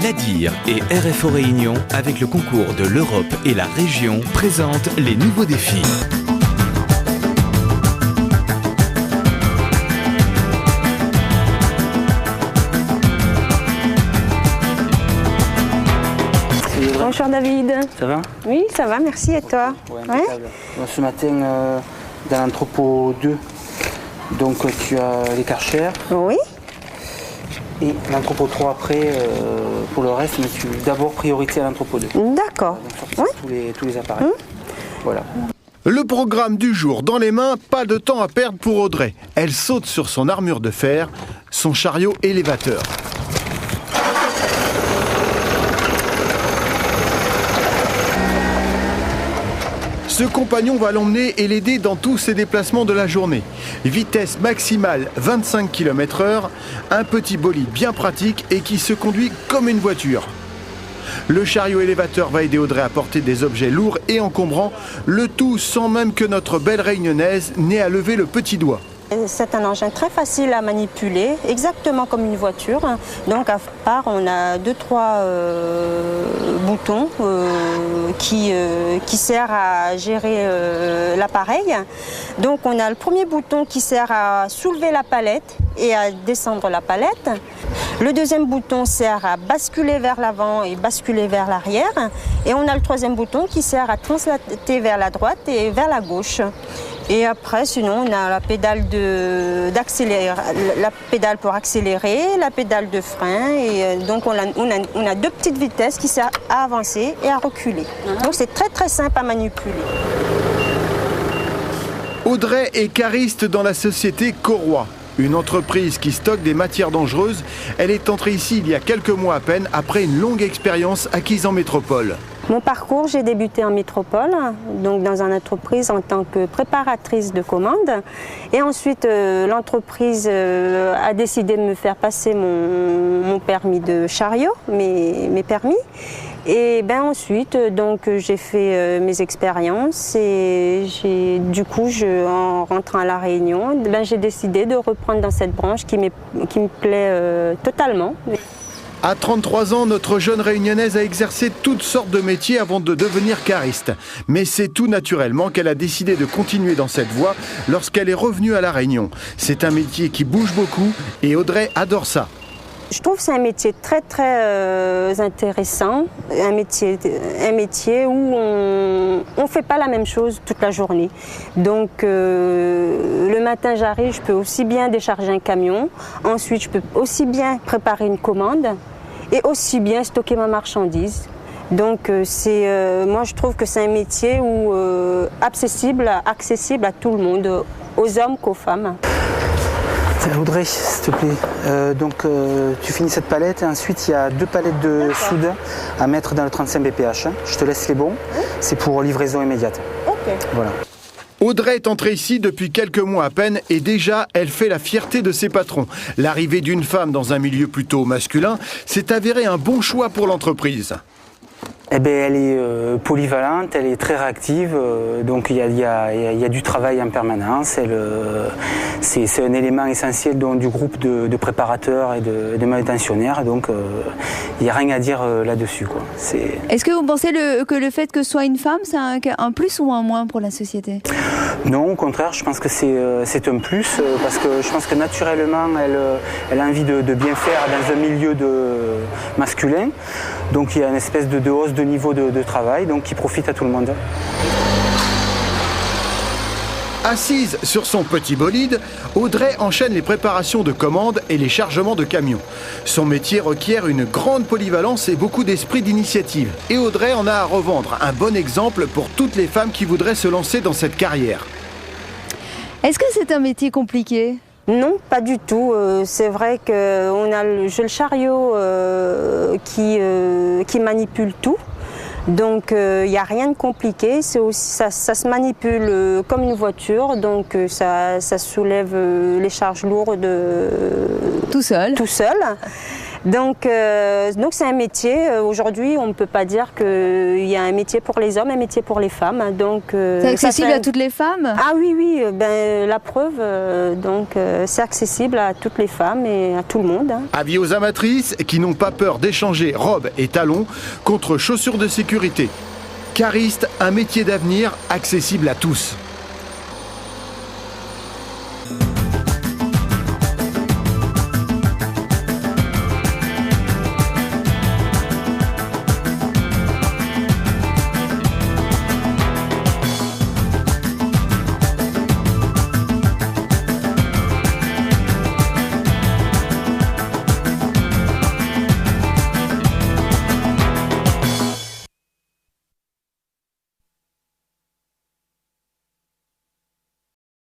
Nadir et RFO Réunion, avec le concours de l'Europe et la région, présentent les nouveaux défis. Bonjour David. Ça va? Oui, ça va, merci. Et toi? Ouais. Ce matin, dans l'entrepôt 2, donc tu as les Karcher. Oui. Et l'entrepôt 3 après, pour le reste, mais tu d'abord priorité à l'entrepôt 2. D'accord. Oui. Tous les appareils. Voilà. Le programme du jour dans les mains, pas de temps à perdre pour Audrey. Elle saute sur son armure de fer, son chariot élévateur. Ce compagnon va l'emmener et l'aider dans tous ses déplacements de la journée. Vitesse maximale 25 km/h, un petit bolide bien pratique et qui se conduit comme une voiture. Le chariot élévateur va aider Audrey à porter des objets lourds et encombrants, le tout sans même que notre belle réunionnaise n'ait à lever le petit doigt. C'est un engin très facile à manipuler, exactement comme une voiture. Donc à part, on a 2-3 boutons qui servent à gérer l'appareil. Donc on a le premier bouton qui sert à soulever la palette et à descendre la palette. Le deuxième bouton sert à basculer vers l'avant et basculer vers l'arrière. Et on a le troisième bouton qui sert à translater vers la droite et vers la gauche. Et après, sinon, on a la pédale la pédale pour accélérer, la pédale de frein. Et donc, on a 2 petites vitesses qui servent à avancer et à reculer. Donc, c'est très, très simple à manipuler. Audrey est cariste dans la société Coroy, une entreprise qui stocke des matières dangereuses. Elle est entrée ici il y a quelques mois à peine, après une longue expérience acquise en métropole. Mon parcours, j'ai débuté en métropole, donc dans une entreprise en tant que préparatrice de commandes. Et ensuite, l'entreprise a décidé de me faire passer mon permis de chariot, mes permis. Et ensuite, donc, j'ai fait mes expériences et en rentrant à La Réunion, j'ai décidé de reprendre dans cette branche qui me plaît totalement. À 33 ans, notre jeune réunionnaise a exercé toutes sortes de métiers avant de devenir cariste. Mais c'est tout naturellement qu'elle a décidé de continuer dans cette voie lorsqu'elle est revenue à La Réunion. C'est un métier qui bouge beaucoup et Audrey adore ça. Je trouve que c'est un métier très très intéressant, un métier où on ne fait pas la même chose toute la journée. Donc le matin j'arrive, je peux aussi bien décharger un camion, ensuite je peux aussi bien préparer une commande et aussi bien stocker ma marchandise. Donc moi je trouve que c'est un métier accessible à tout le monde, aux hommes qu'aux femmes. Audrey, s'il te plaît, tu finis cette palette et ensuite il y a 2 palettes de soude à mettre dans le 35 BPH. Je te laisse les bons, c'est pour livraison immédiate. Ok. Voilà. Audrey est entrée ici depuis quelques mois à peine et déjà elle fait la fierté de ses patrons. L'arrivée d'une femme dans un milieu plutôt masculin s'est avérée un bon choix pour l'entreprise. Elle est polyvalente, elle est très réactive, donc il y a du travail en permanence. C'est un élément essentiel du groupe de préparateurs et de manutentionnaires, donc il n'y a rien à dire là-dessus, quoi. Est-ce que vous pensez que le fait que ce soit une femme, c'est un plus ou un moins pour la société? Non, au contraire, je pense que c'est un plus, parce que je pense que naturellement, elle a envie de bien faire dans un milieu masculin. Donc il y a une espèce de hausse de niveau de travail, donc qui profite à tout le monde. Assise sur son petit bolide, Audrey enchaîne les préparations de commandes et les chargements de camions. Son métier requiert une grande polyvalence et beaucoup d'esprit d'initiative. Et Audrey en a à revendre, un bon exemple pour toutes les femmes qui voudraient se lancer dans cette carrière. Est-ce que c'est un métier compliqué ? Non, pas du tout. C'est vrai que j'ai le chariot qui manipule tout. Donc il n'y a rien de compliqué, ça se manipule comme une voiture, donc ça soulève les charges lourdes tout seul. Donc c'est un métier. Aujourd'hui, on ne peut pas dire qu'il y a un métier pour les hommes, un métier pour les femmes. Donc c'est accessible à toutes les femmes? Ah oui, ben, la preuve, c'est accessible à toutes les femmes et à tout le monde. Avis aux amatrices qui n'ont pas peur d'échanger robes et talons contre chaussures de sécurité. Cariste, un métier d'avenir accessible à tous.